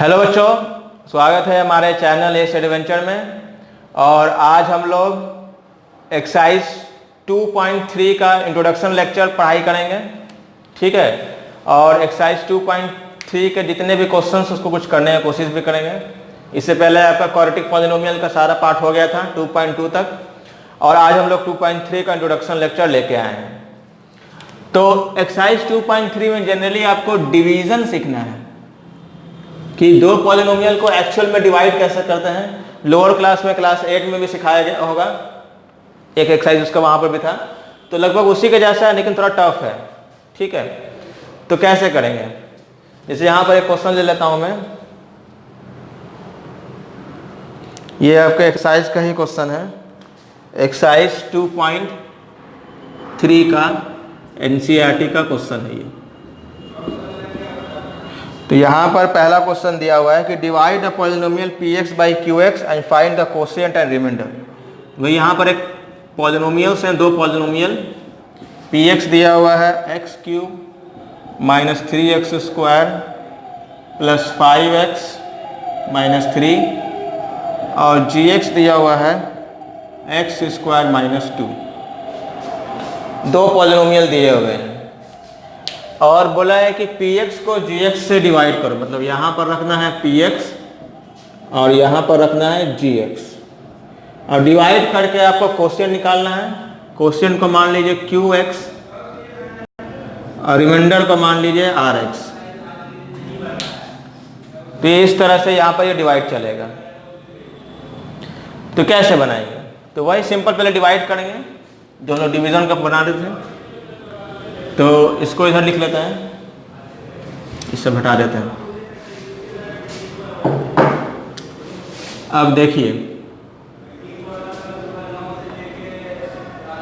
Hello बच्चों, स्वागत है हमारे चैनल एस एडवेंचर में। और आज हम लोग एक्सरसाइज 2.3 का इंट्रोडक्शन लेक्चर पढ़ाई करेंगे, ठीक है। और एक्सरसाइज 2.3 के जितने भी क्वेश्चंस उसको कुछ करने की कोशिश भी करेंगे। इससे पहले आपका क्वाड्रेटिक पॉलिनोमियल का सारा पार्ट हो गया था 2.2 तक, और आज हम लोग 2.3 का इंट्रोडक्शन लेक्चर लेके आए हैं। तो एक्सरसाइज 2.3 में जनरली आपको डिवीजन सीखना है कि दो पॉलिनोमियल को एक्चुअल में डिवाइड कैसे करते हैं। लोअर क्लास में, क्लास 8 में भी सिखाया गया होगा, एक एक्सरसाइज उसका वहां पर भी था, तो लगभग उसी के जैसा है लेकिन थोड़ा टफ है, ठीक है। तो कैसे करेंगे, जैसे यहां पर एक क्वेश्चन ले लेता हूं मैं। ये आपके एक्सरसाइज का ही क्वेश्चन है, एक्सरसाइज 2.3 का एनसीईआरटी का क्वेश्चन है ये। तो यहाँ पर पहला क्वेश्चन दिया हुआ है कि divide the polynomial px by qx and find the quotient and remainder. वही यहाँ पर एक पॉलिनोमियल्स हैं, दो पॉलिनोमियल, px दिया हुआ है x cube minus 3x square plus 5x minus 3, और gx दिया हुआ है एक्स स्क्वायर माइनस 2। दो पॉलिनोमियल दिए हुए हैं और बोला है कि px को gx से डिवाइड करो, मतलब यहाँ पर रखना है px और यहाँ पर रखना है gx, और डिवाइड करके आपको कोशिएंट निकालना है। कोशिएंट को मान लीजिए qx और रिमाइंडर को मान लीजिए rx। तो इस तरह से यहाँ पर ये डिवाइड चलेगा। तो कैसे बनाएंगे, तो वही सिंपल, पहले डिवाइड करेंगे, दोनों डिवीजन का बना देते हैं। तो इसको इधर लिख लेते हैं, इससे हटा देते हैं। अब देखिए,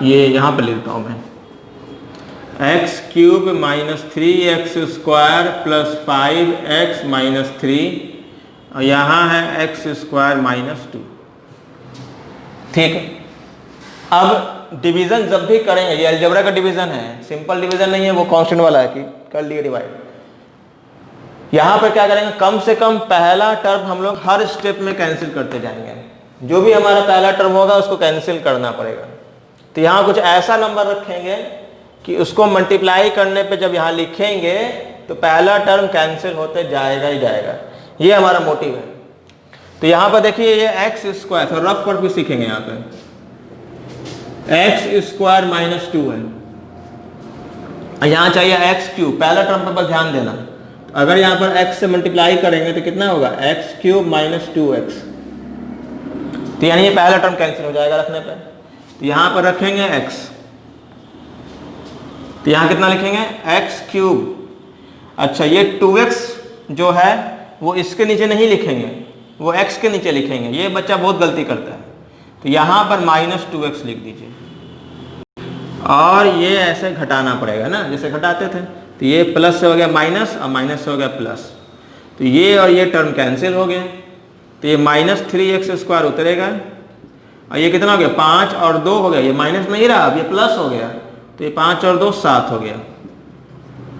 ये यहाँ पर लिखता हूँ मैं, x cube minus 3x square plus 5x minus 3, और यहाँ है एक्स स्क्वायर माइनस 2, ठीक है। अब डिवीजन जब भी करेंगे, ये अलजेब्रा का डिवीजन है, सिंपल डिवीजन नहीं है, वो कांस्टेंट वाला है कि कर लिए डिवाइड। यहाँ पर क्या करेंगे, कम से कम पहला टर्म हम लोग हर स्टेप में कैंसिल करते जाएंगे। जो भी हमारा पहला टर्म होगा उसको कैंसिल करना पड़ेगा। तो यहाँ कुछ ऐसा नंबर रखेंगे कि उसको मल्टीप्लाई करने पे जब यहाँ लिखेंगे तो पहला टर्म कैंसिल होते जाएगा ही जाएगा। ये हमारा मोटिव है। तो यहाँ पर देखिए, ये एक्स स्क्वायर, तो रफ पर भी सीखेंगे। यहाँ पे एक्स स्क्वायर माइनस 2 है, यहाँ चाहिए एक्स क्यूब, पहला टर्म पर बस ध्यान देना। तो अगर यहाँ पर x से मल्टीप्लाई करेंगे तो कितना होगा, एक्स क्यूब माइनस 2x। तो यानी ये पहला टर्म कैंसिल हो जाएगा रखने पे। तो यहाँ पर रखेंगे x, तो यहाँ कितना लिखेंगे, एक्स क्यूब। अच्छा, ये 2x जो है वो इसके नीचे नहीं लिखेंगे, वो x के नीचे लिखेंगे। ये बच्चा बहुत गलती करता है। तो यहाँ पर माइनस 2x लिख दीजिए, और ये ऐसे घटाना पड़ेगा ना, जैसे घटाते थे। तो ये प्लस से हो गया माइनस, और माइनस से हो गया प्लस। तो ये और ये टर्म कैंसिल हो गए। तो ये माइनस 3x स्क्वायर उतरेगा, और ये कितना हो गया, 5 और 2 हो गया। ये माइनस नहीं रहा, अब ये प्लस हो गया। तो ये 5 और 2 7 हो गया,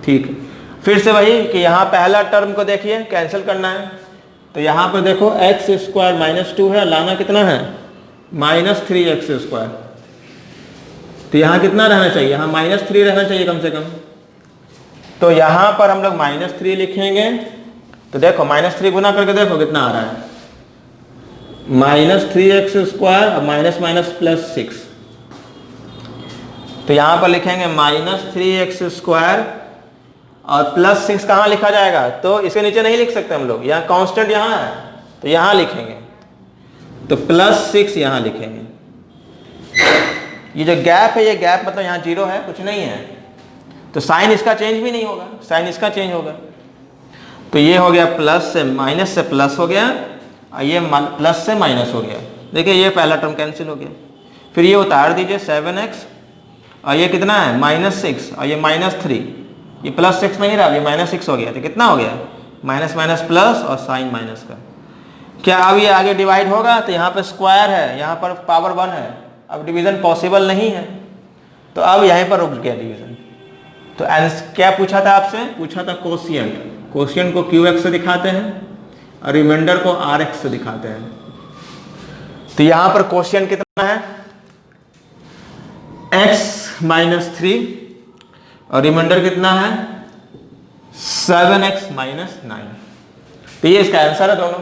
ठीक है। फिर से वही कि यहाँ पहला टर्म को देखिए, कैंसिल करना है। तो यहाँ पर देखो एक्स स्क्वायर माइनस 2 है, लाना कितना है, माइनस 3x स्क्वायर। तो यहाँ कितना रहना चाहिए, यहाँ माइनस 3 रहना चाहिए कम से कम। तो यहाँ पर हम लोग माइनस 3 लिखेंगे। तो देखो माइनस 3 गुना करके देखो कितना आ रहा है, माइनस 3x स्क्वायर और माइनस माइनस प्लस 6। तो यहाँ पर लिखेंगे माइनस 3x स्क्वायर और प्लस 6 कहाँ लिखा जाएगा, तो इसके नीचे नहीं लिख सकते हम लोग, यहाँ कांस्टेंट यहाँ है तो यहाँ लिखेंगे। तो प्लस 6 यहाँ लिखेंगे। ये जो गैप है, ये गैप मतलब यहाँ 0 है, कुछ नहीं है। तो साइन इसका चेंज भी नहीं होगा, साइन इसका चेंज होगा। तो ये हो गया प्लस से माइनस से प्लस हो गया, और ये प्लस से माइनस हो गया। देखिए ये पहला टर्म कैंसिल हो गया। फिर ये उतार दीजिए 7x, और ये कितना है माइनस 6, और ये माइनस 3, ये प्लस 6 नहीं रहा, ये माइनस 6 हो गया। तो कितना हो गया, माइनस माइनस प्लस और साइन माइनस का। क्या अब ये आगे डिवाइड होगा, तो यहाँ पर स्क्वायर है, यहाँ पर पावर 1 है, अब डिवीजन पॉसिबल नहीं है। तो अब यहीं पर रुक गया डिवीजन। तो क्या पूछा था आपसे, पूछा था कोशिएंट। कोशिएंट को क्यू एक्स से दिखाते हैं, और रिमाइंडर को RX से दिखाते हैं। तो यहां पर क्वेश्चन कितना है, x माइनस 3 और रिमाइंडर कितना है 7x माइनस 9। तो ये इसका आंसर है दोनों।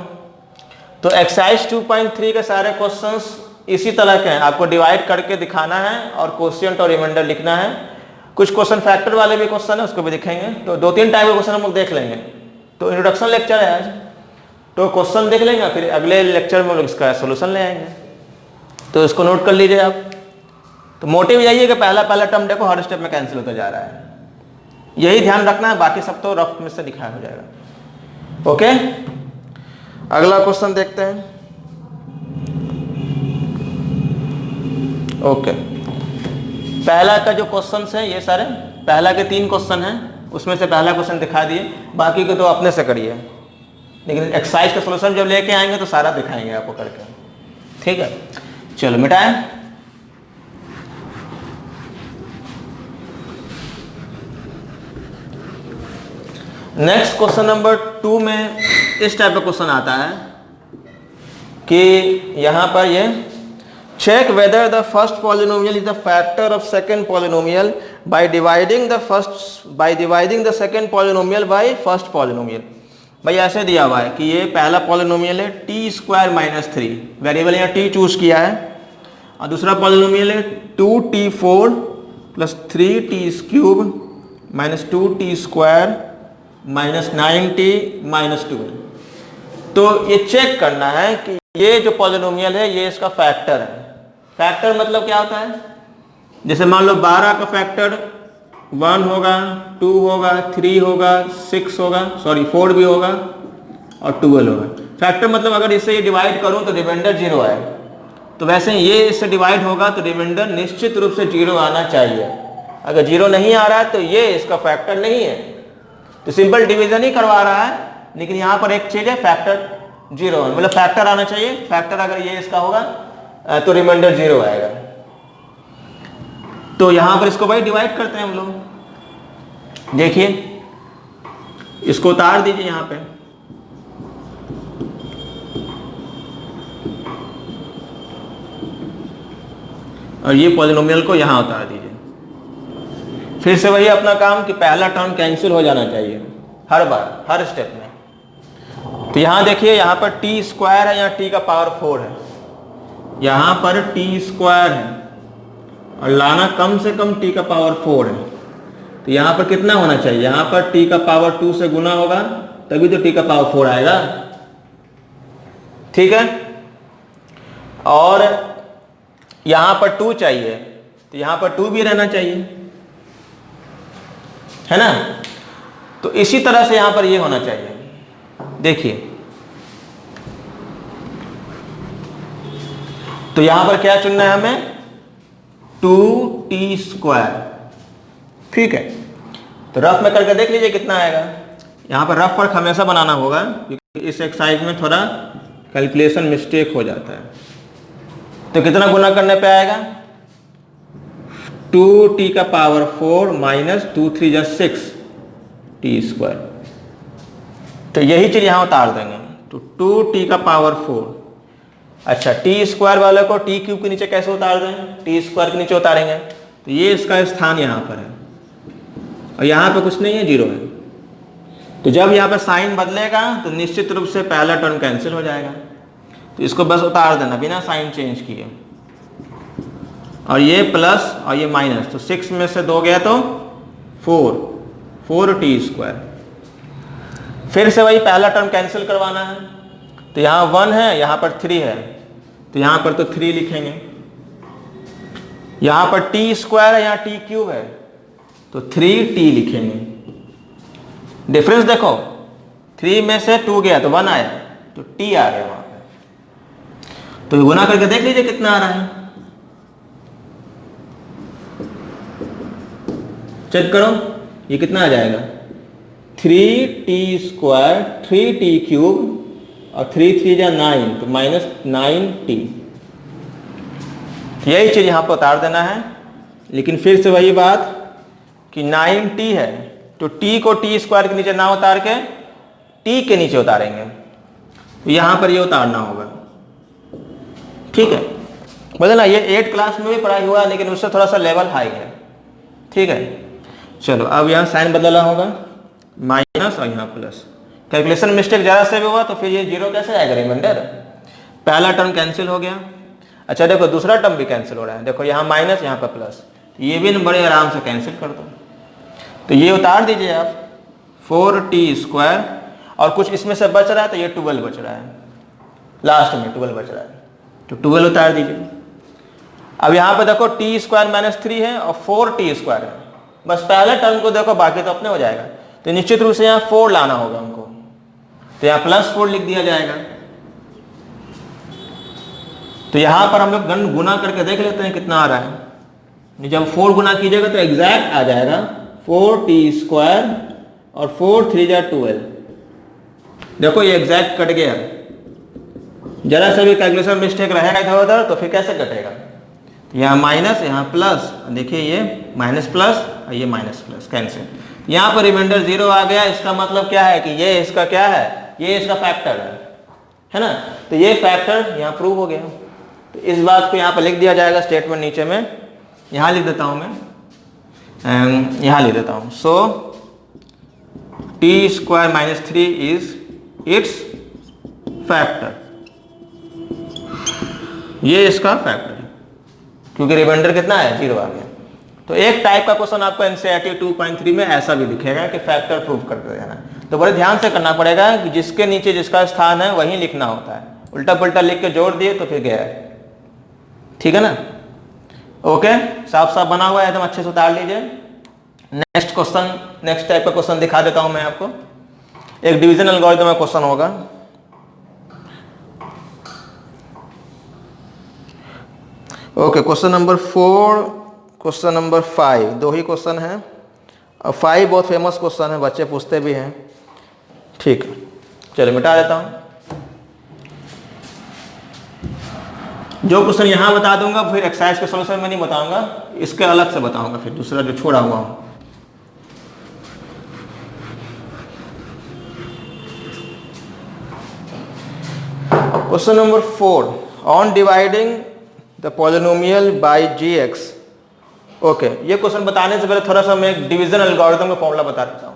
तो एक्सरसाइज 2.3 के सारे क्वेश्चंस इसी तरह के हैं, आपको डिवाइड करके दिखाना है और क्वोशिएंट और रिमाइंडर लिखना है। कुछ क्वेश्चन फैक्टर वाले भी क्वेश्चन है, उसको भी दिखेंगे। तो 2-3 टाइप के क्वेश्चन हम लोग देख लेंगे। तो इंट्रोडक्शन लेक्चर है आज, तो क्वेश्चन देख लेंगे, फिर अगले लेक्चर में हम लोग इसका सोल्यूशन ले आएंगे। तो इसको नोट कर लीजिए आप। तो मोटिव यही है कि पहला टर्म देखो हर स्टेप में कैंसिल होता जा रहा है, यही ध्यान रखना है, बाकी सब तो रफ में से लिखा हो जाएगा। ओके, अगला क्वेश्चन देखते हैं। ओके, पहला का जो क्वेश्चन है ये सारे पहला के 3 क्वेश्चन हैं, उसमें से पहला क्वेश्चन दिखा दिए, बाकी को तो अपने से करिए, लेकिन एक्सरसाइज का सॉल्यूशन जब लेके आएंगे तो सारा दिखाएंगे आपको करके। ठीक है, चलो मिटाएं। नेक्स्ट क्वेश्चन नंबर 2 में इस टाइप का क्वेश्चन आता है कि यहां पर ये check whether the first polynomial is the factor of second polynomial by dividing the second polynomial by first polynomial। भाई ऐसे दिया हुआ है कि ये पहला पॉलिनोमियल है t² माइनस 3, वेरिएबल यहाँ t चूज किया है, और दूसरा पॉलिनोमियल है 2t4 plus 3t³ minus 2t² minus 9t minus 12। तो ये चेक करना है कि ये जो पॉलिनोमियल है ये इसका फैक्टर है। फैक्टर मतलब क्या होता है, जैसे मान लो 12 का फैक्टर 1 होगा, 2 होगा, 3 होगा, 6 होगा, सॉरी 4 भी होगा और 12 होगा। फैक्टर मतलब अगर इससे ये डिवाइड करूं तो रिमाइंडर 0 आए, तो वैसे ये इससे डिवाइड होगा तो रिमाइंडर निश्चित रूप से 0 आना चाहिए। अगर 0 नहीं आ रहा है तो ये इसका फैक्टर नहीं है। तो सिंपल डिवीजन ही करवा रहा है, लेकिन यहाँ पर एक चीज है फैक्टर 0, मतलब फैक्टर आना चाहिए। फैक्टर अगर ये इसका होगा तो रिमाइंडर 0 आएगा। तो यहां पर इसको भाई डिवाइड करते हैं हम लोग। देखिए इसको उतार दीजिए यहां पे, और ये पॉलिनोमियल को यहां उतार दीजिए। फिर से वही अपना काम कि पहला टर्म कैंसिल हो जाना चाहिए हर बार, हर स्टेप में। तो यहां देखिए, यहां पर t² है, यहाँ t का पावर 4 है, यहां पर t² है और लाना कम से कम t का पावर 4 है। तो यहां पर कितना होना चाहिए, यहां पर t का पावर 2 से गुना होगा तभी तो t का पावर 4 आएगा। ठीक है, और यहां पर 2 चाहिए तो यहां पर 2 भी रहना चाहिए, है ना। तो इसी तरह से यहां पर ये होना चाहिए। देखिए तो यहां पर क्या चुनना है हमें, 2t²। ठीक है, तो रफ में करके देख लीजिए कितना आएगा। यहां पर रफ वर्क हमेशा बनाना होगा क्योंकि इस एक्सरसाइज में थोड़ा कैलकुलेशन मिस्टेक हो जाता है। तो कितना गुना करने पे आएगा, 2t का पावर 4 माइनस 2 3 जा 6 t²। तो यही चीज यहां उतार देंगे। तो 2t का पावर 4, अच्छा t² वाले को t³ के नीचे कैसे उतार दें, t² के नीचे उतारेंगे तो ये इसका स्थान यहां पर है, और यहां पे कुछ नहीं है, 0 है। तो जब यहाँ पे साइन बदलेगा तो निश्चित रूप से पहला टर्म कैंसिल हो जाएगा। तो इसको बस उतार देना बिना साइन चेंज किए, और ये प्लस और ये माइनस, तो 6 में से 2 गया तो 4t²। फिर से वही पहला टर्म कैंसिल करवाना है। तो यहाँ 1 है, यहाँ पर 3 है, तो यहाँ पर तो 3 लिखेंगे। यहाँ पर t² है, यहाँ t³ है, तो 3t लिखेंगे। डिफरेंस देखो, 3 में से 2 गया तो 1 आया, तो t आ गया वहां पे। तो गुना करके देख लीजिए कितना आ रहा है, चेक करो ये कितना आ जाएगा, 3t² 3t³ और 3 3 जा 9, तो माइनस 9t। यही चीज यहां पर उतार देना है। लेकिन फिर से वही बात कि 9t है तो t को t² के नीचे ना उतार के t के नीचे उतारेंगे। यहाँ पर ये उतारना होगा, ठीक है। बदला ये 8 क्लास में भी पढ़ाई हुआ, लेकिन उससे थोड़ा सा लेवल हाई है, ठीक है। चलो अब यहाँ साइन बदलना होगा, माइनस और यहाँ प्लस। कैलकुलेशन मिस्टेक ज़रा से भी हुआ तो फिर ये 0 कैसे आएगा रिमाइंडर। पहला टर्म कैंसिल हो गया। अच्छा देखो दूसरा टर्म भी कैंसिल हो रहा है, देखो यहाँ माइनस यहाँ पर प्लस, ये भी बड़े आराम से कैंसिल कर दो। तो ये उतार दीजिए आप 4t², और कुछ इसमें से बच रहा है तो ये 12 बच रहा है, लास्ट में 12 बच रहा है, तो 12 उतार दीजिए। अब यहाँ पे देखो t² - 3 है और 4t² है, बस पहले टर्म को देखो, बाकी तो अपने हो जाएगा। तो निश्चित रूप से यहाँ 4 लाना होगा हमको, तो यहाँ +4 लिख दिया जाएगा। तो यहाँ पर हम लोग गुना करके देख लेते हैं कितना आ रहा है। जब 4 गुना कीजिएगा तो एग्जैक्ट आ जाएगा 4t² और 4 3 जा 12। देखो ये एग्जैक्ट कट गया, जरा सा भी कैलकुलेशन मिस्टेक रहेगा इधर उधर तो फिर कैसे कटेगा। यहाँ माइनस यहाँ प्लस, देखिए ये माइनस प्लस और ये माइनस प्लस कैंसिल। यहाँ पर रिमाइंडर 0 आ गया, इसका मतलब क्या है कि ये इसका क्या है, ये इसका फैक्टर है ना। तो ये फैक्टर यहाँ प्रूव हो गया। तो इस बात को यहाँ पर लिख दिया जाएगा स्टेटमेंट नीचे में, यहाँ लिख देता हूँ मैं, यहाँ लिख देता हूँ। सो t² - 3 इज इट्स फैक्टर, ये इसका फैक्टर है, क्योंकि रिमाइंडर कितना है 0 आ गया। तो एक टाइप का क्वेश्चन आपको एनसीईआरटी 2.3 में ऐसा भी दिखेगा कि फैक्टर प्रूव करके देना। तो बड़े ध्यान से करना पड़ेगा कि जिसके नीचे जिसका स्थान है वहीं लिखना होता है, उल्टा पुल्टा लिख के जोड़ दिए तो फिर गया है, ठीक है ना। ओके, साफ साफ बना हुआ है एकदम, अच्छे से उतार लीजिए। नेक्स्ट क्वेश्चन, नेक्स्ट टाइप का क्वेश्चन दिखा देता हूं मैं आपको। एक डिवीजन एल्गोरिथम का क्वेश्चन होगा। Okay, question number 4, question number 5, दो ही क्वेश्चन है और 5 बहुत फेमस क्वेश्चन है, बच्चे पूछते भी हैं, ठीक है। चलिए मिटा देता हूं। जो क्वेश्चन यहाँ बता दूंगा फिर एक्सरसाइज के सोल्यूशन में नहीं बताऊंगा, इसके अलग से बताऊंगा फिर दूसरा जो छोड़ा हुआ हूं। Question number 4, on dividing the polynomial bye gx। Okay, ये क्वेश्चन बताने से पहले थोड़ा सा मैं एक डिवीजन एल्गोरिथम का फॉर्मूला बता देता हूँ।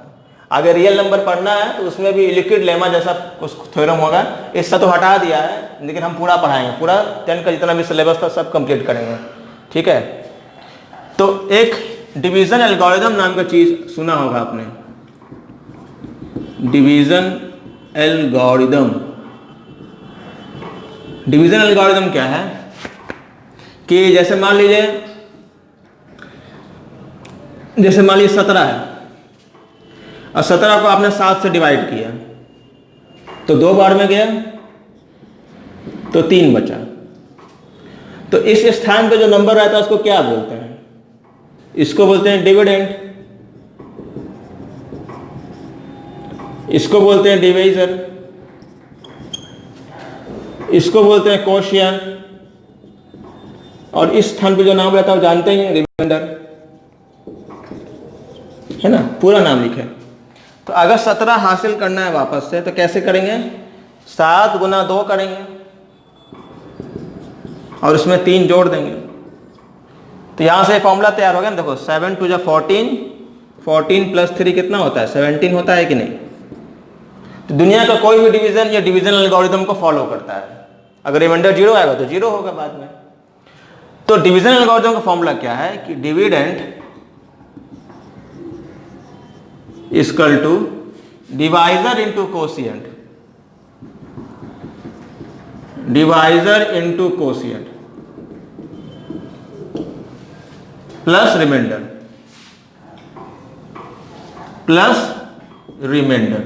अगर रियल नंबर पढ़ना है तो उसमें भी लिक्विड लेमा जैसा कुछ थ्योरम होगा, इससे तो हटा दिया है, लेकिन हम पूरा पढ़ाएंगे, पूरा 10 का जितना भी सिलेबस था सब कंप्लीट करेंगे, ठीक है। तो एक डिवीजन एल्गोरिथम नाम का चीज सुना होगा आपने, डिवीजन एल्गोरिथम। डिवीजन एल्गोरिथम क्या है कि जैसे मान लीजिए 17 है और 17 को आपने 7 से डिवाइड किया तो 2 बार में गया तो 3 बचा। तो इस स्थान पे जो नंबर रहता है उसको क्या बोलते हैं? इसको बोलते हैं डिविडेंड, इसको बोलते हैं डिवीजर, इसको बोलते हैं कोशिएंट, और इस स्थान पे जो नाम रहता है वो जानते ही हैं, रिमाइंडर, है ना, पूरा नाम लिखे। तो अगर 17 हासिल करना है वापस से तो कैसे करेंगे? 7 गुना 2 करेंगे और उसमें 3 जोड़ देंगे। तो यहां से फॉर्मूला तैयार हो गया ना, देखो 7 2 14, 14 प्लस 3 कितना होता है? 17 होता है कि नहीं? तो दुनिया का कोई भी डिवीजन या डिवीजन एल्गोरिथम को फॉलो करता है। अगर रिमाइंडर 0 आएगा तो 0 होगा बाद में। तो डिवीजन एल्गोरिथम का फॉर्मूला क्या है कि dividend equal to divisor into quotient, divisor into quotient plus remainder, plus remainder.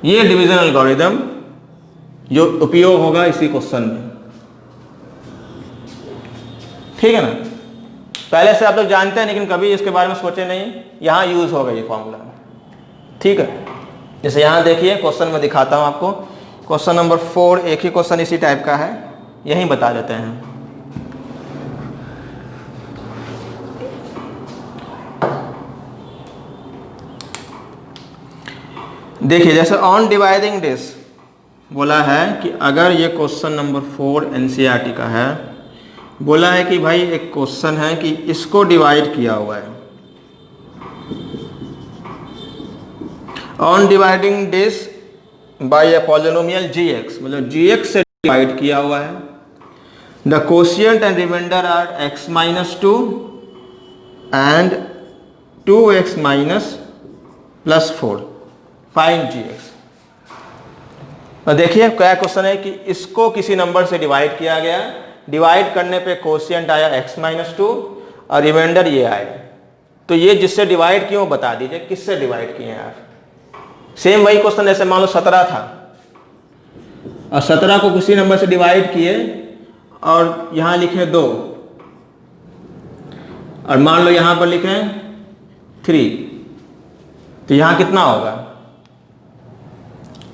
ये डिवीजन एल्गोरिथम जो उपयोग होगा इसी क्वेश्चन में, ठीक है ना। पहले से आप लोग जानते हैं लेकिन कभी इसके बारे में सोचे नहीं, यहां यूज होगा ये फॉर्मूला, ठीक है। जैसे यहां देखिए क्वेश्चन में दिखाता हूं आपको, क्वेश्चन नंबर 4 एक ही क्वेश्चन इसी टाइप का है, यही बता देते हैं। देखिए जैसे ऑन डिवाइडिंग दिस बोला है कि अगर ये क्वेश्चन नंबर 4 एनसीईआरटी का है, बोला है कि भाई एक क्वेश्चन है कि इसको डिवाइड किया हुआ है। On dividing this by a polynomial gx, मतलब gx से डिवाइड किया हुआ है। The quotient and remainder are x minus 2 and 2x minus plus 4, find gx। देखिए क्या क्वेश्चन है कि इसको किसी नंबर से डिवाइड किया गया, डिवाइड करने पे कोशिएंट आया x माइनस 2 और रिमाइंडर ये आया। तो ये जिससे डिवाइड किए वो बता दीजिए किससे डिवाइड किए हैं आप। सेम वही क्वेश्चन जैसे मान लो 17 था और 17 को किसी नंबर से डिवाइड किए और यहां लिखे 2 और मान लो यहां पर लिखे 3, तो यहां कितना होगा?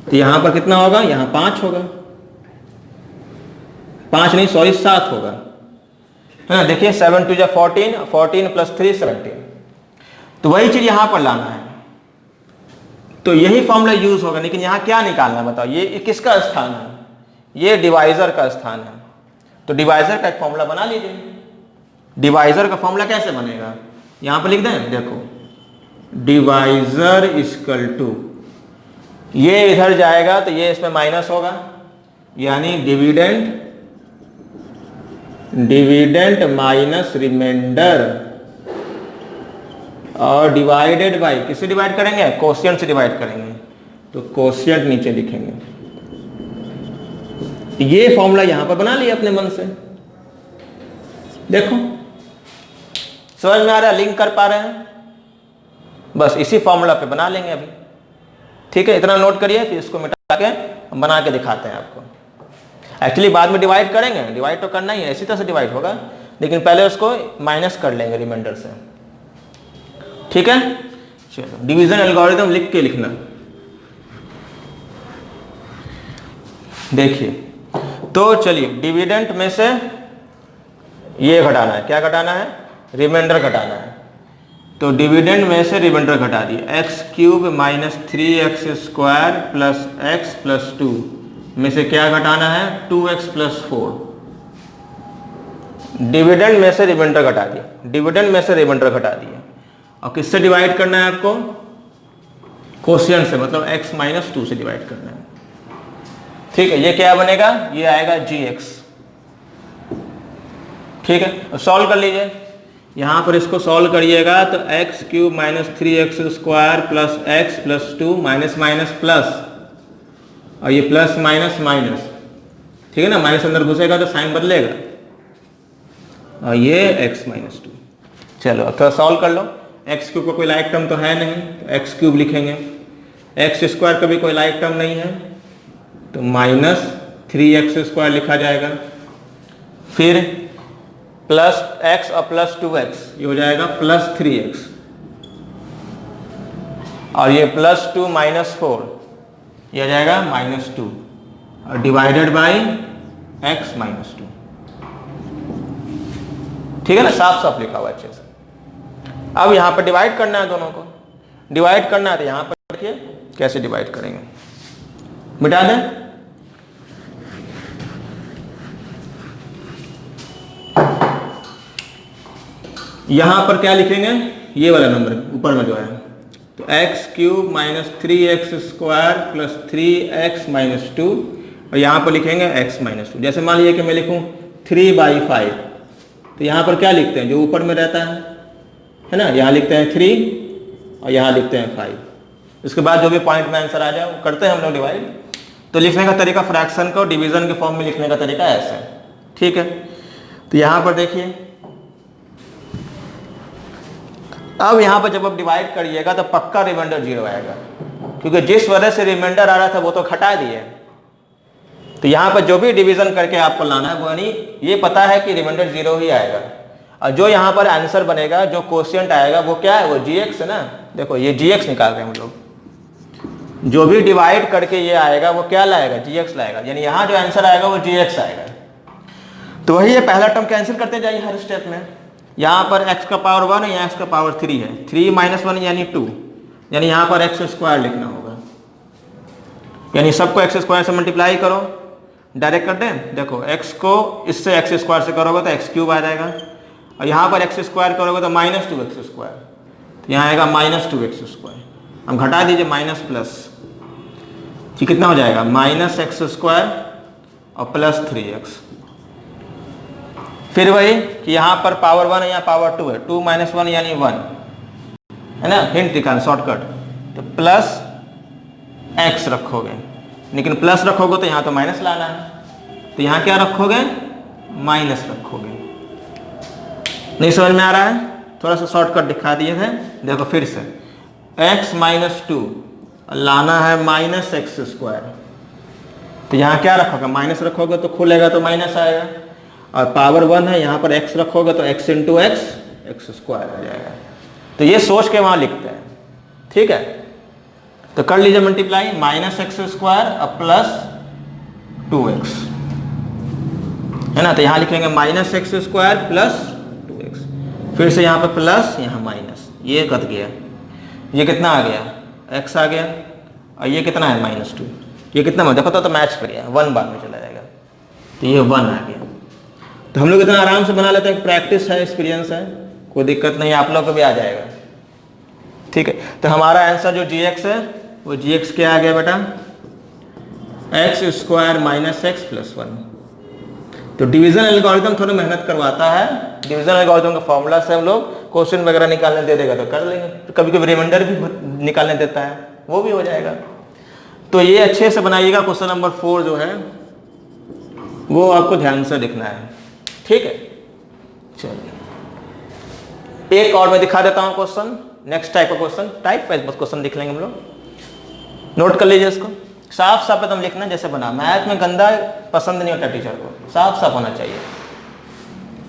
तो यहां पर कितना होगा? यहां 5 होगा, 5 नहीं सॉरी 7 होगा, है ना। देखिए 7 2 14, 14 प्लस 3 17। तो वही चीज यहां पर लाना है, तो यही फॉर्मूला यूज होगा। लेकिन यहां क्या निकालना है बताओ? ये किसका स्थान है? ये डिवाइजर का स्थान है। तो डिवाइजर का एक फॉर्मूला बना लीजिए। डिवाइजर का फॉर्मूला कैसे बनेगा? यहां पर लिख दें, देखो डिवाइजर इक्वल टू, ये इधर जाएगा तो ये इसमें माइनस होगा, यानी डिविडेंट माइनस रिमाइंडर और डिवाइडेड बाय, किससे डिवाइड करेंगे? कोशिएंट से डिवाइड करेंगे, तो कोशिएंट नीचे लिखेंगे। ये फॉर्मूला यहां पर बना लिया अपने मन से। देखो समझ में आ रहा है? लिंक कर पा रहे हैं? बस इसी फॉर्मूला पे बना लेंगे अभी, ठीक है। इतना नोट करिए, फिर इसको मिटा के हम बना के दिखाते हैं आपको। एक्चुअली बाद में डिवाइड करेंगे, डिवाइड तो करना ही है, इसी तरह से डिवाइड होगा, लेकिन पहले उसको माइनस कर लेंगे रिमाइंडर से, ठीक है। चलो डिवीजन एल्गोरिथम लिख के लिखना। देखिए तो चलिए डिविडेंट में से ये घटाना है, क्या घटाना है? रिमाइंडर घटाना है। तो डिविडेंड में से रिमाइंडर घटा दिए, x cube minus 3x square plus x plus 2 में से क्या घटाना है? 2x plus 4। डिविडेंड में से रिमाइंडर घटा दिए, डिविडेंड में से रिमाइंडर घटा दिए। और किससे डिवाइड करना है आपको? कोशिएंट से, मतलब x माइनस 2 से डिवाइड करना है, ठीक है। ये क्या बनेगा? ये आएगा gx, ठीक है। सॉल्व कर लीजिए, यहां पर इसको सॉल्व करिएगा तो x cube minus 3x square plus x plus 2 minus minus plus, और ये प्लस माइनस माइनस, ठीक है ना। माइनस अंदर घुसेगा तो साइन बदलेगा, और ये x माइनस 2। चलो अब थोड़ा सॉल्व कर लो। एक्स क्यूब का कोई लाइक टर्म तो है नहीं, तो एक्स क्यूब लिखेंगे। एक्स स्क्वायर का भी कोई लाइक टर्म नहीं है, तो माइनस 3x स्क्वायर लिखा जाएगा। फिर प्लस x और प्लस 2x, ये हो जाएगा प्लस 3x, और ये प्लस 2 माइनस 4, ये हो जाएगा माइनस 2, और डिवाइडेड बाय x माइनस 2, ठीक है ना। साफ साफ लिखा हुआ अच्छे से। अब यहां पर डिवाइड करना है, दोनों को डिवाइड करना है, तो यहां पर देखिए कैसे डिवाइड करेंगे। मिटा दें, यहां पर क्या लिखेंगे? ये वाला नंबर ऊपर में जो है, तो x cube minus 3x square plus 3x minus 2, और यहां पर लिखेंगे x माइनस 2। जैसे मान लीजिए कि मैं लिखूं 3/5, तो यहां पर क्या लिखते हैं? जो ऊपर में रहता है ना, यहां लिखते हैं 3 और यहां लिखते हैं 5। उसके बाद जो भी पॉइंट में आंसर आ जाए वो करते हैं हम लोग डिवाइड। तो लिखने का तरीका फ्रैक्शन को डिवीजन के फॉर्म में लिखने का तरीका ऐसा है, ठीक है। तो यहां पर देखिए, अब यहां पर जब आप डिवाइड करिएगा तो पक्का रिमाइंडर 0 आएगा, क्योंकि जिस वजह से रिमाइंडर आ रहा था वो तो घटा दिए। तो यहां पर जो भी डिवीजन करके आपको लाना है, वो यानी ये पता है कि रिमाइंडर 0 ही आएगा। और जो यहां पर आंसर बनेगा, जो कोशिएंट आएगा, वो क्या है? वो gx है ना। देखो ये gx निकाल रहे हैं हम लोग। जो भी डिवाइड करके ये आएगा वो क्या लाएगा? gx लाएगा, यानी यहां जो आंसर आएगा वो gx आएगा। तो वही ये पहला टर्म कैंसिल करते जाइए हर स्टेप में। यहाँ पर x का पावर 1 है, यहाँ x का पावर 3 है, 3 माइनस 1 यानी 2, यानी यहाँ पर x स्क्वायर लिखना होगा, यानी सबको एक्स स्क्वायर से मल्टीप्लाई करो, डायरेक्ट कर दें। देखो एक्स को इससे एक्स स्क्वायर से करोगे तो एक्स क्यूब आ जाएगा, और यहाँ पर एक्स स्क्वायर करोगे तो माइनस 2x स्क्वायर, तो यहाँ आएगा माइनस 2x स्क्वायर। हम घटा दीजिए माइनस प्लस, कि कितना हो जाएगा माइनस एक्स स्क्वायर और प्लस 3x। फिर वही कि यहाँ पर पावर 1 है, यहाँ पावर 2 है, 2 - 1 यानी 1 है ना, हिंट दिखा शॉर्टकट। तो प्लस x रखोगे, लेकिन प्लस रखोगे तो यहाँ तो माइनस लाना है, तो यहाँ क्या रखोगे माइनस रखोगे। नहीं समझ में आ रहा है? थोड़ा सा शॉर्टकट दिखा दिए थे, देखो फिर से x - 2 लाना है माइनस एक्स स्क्वायर, तो यहाँ क्या रखोगे माइनस रखोगे तो खुलेगा तो माइनस आएगा, और पावर 1 है यहाँ पर x रखोगे तो x × x स्क्वायर आ जाएगा। तो ये सोच के वहाँ लिखते हैं, ठीक है। तो कर लीजिए मल्टीप्लाई, माइनस एक्स स्क्वायर और प्लस 2x है ना, तो यहाँ लिखेंगे minus x square plus 2x, फिर से यहाँ पर प्लस यहाँ माइनस, ये कट गया, ये कितना आ गया x आ गया, और ये कितना है -2, ये कितना में देखो तो मैच कर गया, 1 बाद में चला जाएगा, तो ये 1 आ गया। तो हम लोग इतना आराम से बना लेते हैं, प्रैक्टिस है, एक्सपीरियंस है, कोई दिक्कत नहीं, आप लोग को भी आ जाएगा, ठीक है। तो हमारा आंसर जो gx है वो gx क्या आ गया बेटा, x square minus x plus 1। तो डिवीजन एल्गोरिथम थोड़ा मेहनत करवाता है, डिवीजन एल्गोरिथम का फॉर्मूला से हम लोग क्वेश्चन वगैरह निकालने दे देगा तो कर लेंगे, तो कभी कभी रिमाइंडर भी निकालने देता है, वो भी हो जाएगा। तो ये अच्छे से बनाइएगा, क्वेश्चन नंबर 4 जो है वो आपको ध्यान से लिखना है, ठीक है। चलिए एक और मैं दिखा देता हूँ क्वेश्चन, नेक्स्ट टाइप का क्वेश्चन, टाइप वाइज बस क्वेश्चन लिख लेंगे हम लोग, नोट कर लीजिए इसको, साफ साफ एकदम लिखना जैसे बना। मैथ में गंदा पसंद नहीं होता टीचर को, साफ साफ होना चाहिए,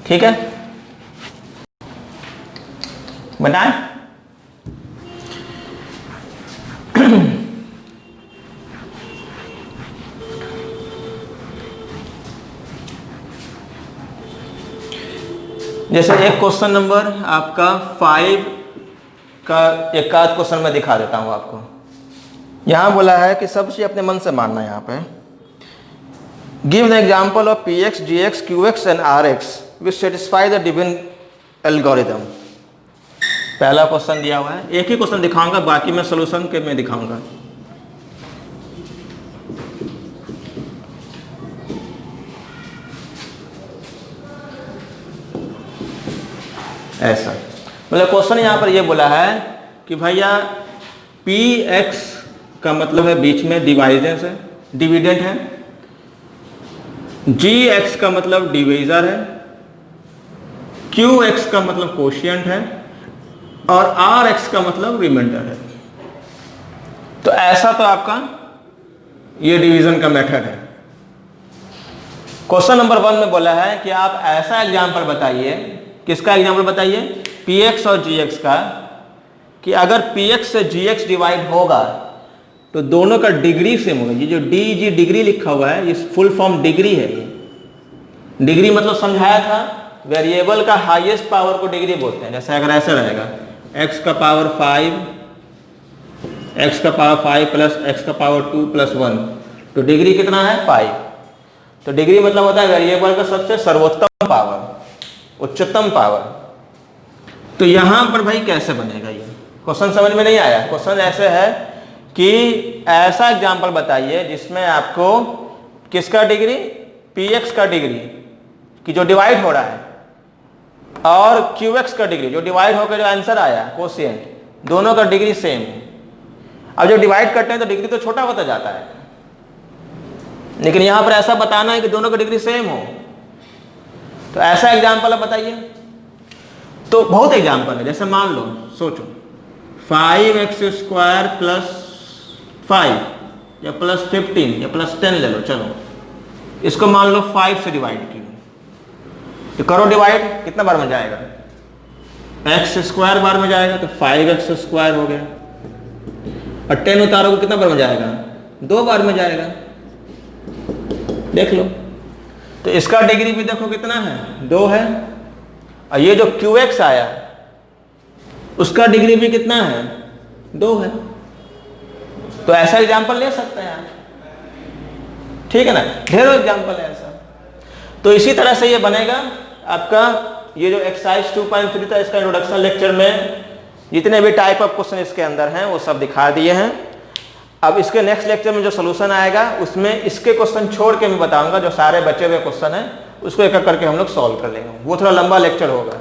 ठीक है। बनाए जैसे एक क्वेश्चन नंबर आपका 5 का एक आध क्वेश्चन मैं दिखा देता हूं आपको। यहां बोला है कि सब चीज अपने मन से मानना है। यहां पे give the example of px, gx, qx and rx which satisfy the given algorithm. पहला क्वेश्चन दिया हुआ है, एक ही क्वेश्चन दिखाऊंगा, बाकी मैं सोल्यूशन के में दिखाऊंगा। ऐसा मतलब क्वेश्चन यहाँ पर ये बोला है कि भैया px का मतलब है बीच में डिवाइडेंस है, डिविडेंड है, gx का मतलब डिवीजर है, qx का मतलब कोशिएंट है, और rx का मतलब रिमाइंडर है। तो ऐसा तो आपका ये डिवीजन का मेथड है। क्वेश्चन नंबर 1 में बोला है कि आप ऐसा एग्जांपल बताइए, किसका एग्जांपल बताइए, px और gx का, कि अगर px से gx डिवाइड होगा तो दोनों का डिग्री सेम होगा। ये जो डी डिग्री लिखा हुआ है ये फुल फॉर्म डिग्री है। ये डिग्री मतलब समझाया था, वेरिएबल का हाईएस्ट पावर को डिग्री बोलते हैं। जैसे अगर ऐसा रहेगा x का पावर 5, x का पावर 5 प्लस x का पावर 2 प्लस 1, तो डिग्री कितना है 5। तो डिग्री मतलब होता है वेरिएबल का सबसे सर्वोत्तम पावर, उच्चतम पावर। तो यहां पर भाई कैसे बनेगा ये क्वेश्चन, समझ में नहीं आया। क्वेश्चन ऐसे है कि ऐसा एग्जांपल बताइए जिसमें आपको किसका डिग्री, px का डिग्री कि जो डिवाइड हो रहा है, और qx का डिग्री जो डिवाइड होकर जो आंसर आया कोशिएंट, दोनों का डिग्री सेम है। अब जब डिवाइड करते हैं तो डिग्री तो छोटा होता जाता है, लेकिन यहां पर ऐसा बताना है कि दोनों का डिग्री सेम हो। तो ऐसा एग्जांपल आप बताइए। तो बहुत एग्जांपल है, जैसे मान लो, सोचो 5x स्क्वायर प्लस 5 या प्लस 15 या प्लस 10 ले लो, चलो इसको मान लो 5 से डिवाइड किया, तो करो डिवाइड, कितना बार में जाएगा, x स्क्वायर बार में जाएगा, तो 5x स्क्वायर हो गया। और 10 उतारोगे कितना बार में जाएगा, 2 बार में जाएगा, देख लो। तो इसका डिग्री भी देखो कितना है, 2 है। और ये जो qx आया उसका डिग्री भी कितना है, 2 है। तो ऐसा एग्जांपल ले सकते हैं आप। ठीक है ना, ढेरों एग्जाम्पल है ऐसा। तो इसी तरह से ये बनेगा आपका ये जो एक्सरसाइज 2.3 था, इसका इंट्रोडक्शन लेक्चर में जितने भी टाइप ऑफ क्वेश्चन इसके अंदर हैं वो सब दिखा दिए हैं। अब इसके नेक्स्ट लेक्चर में जो सोल्यूशन आएगा उसमें इसके क्वेश्चन छोड़ के मैं बताऊंगा, जो सारे बचे हुए क्वेश्चन हैं उसको एक एक करके हम लोग सॉल्व कर लेंगे, वो थोड़ा लंबा लेक्चर होगा।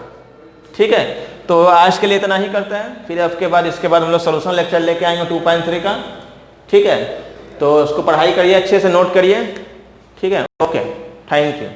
ठीक है, तो आज के लिए इतना ही करते हैं, फिर इसके बाद हम लोग सोल्यूशन लेक्चर लेके आएंगे 2.3 का। ठीक है, तो उसको पढ़ाई करिए, अच्छे से नोट करिए। ठीक है, ओके, थैंक यू।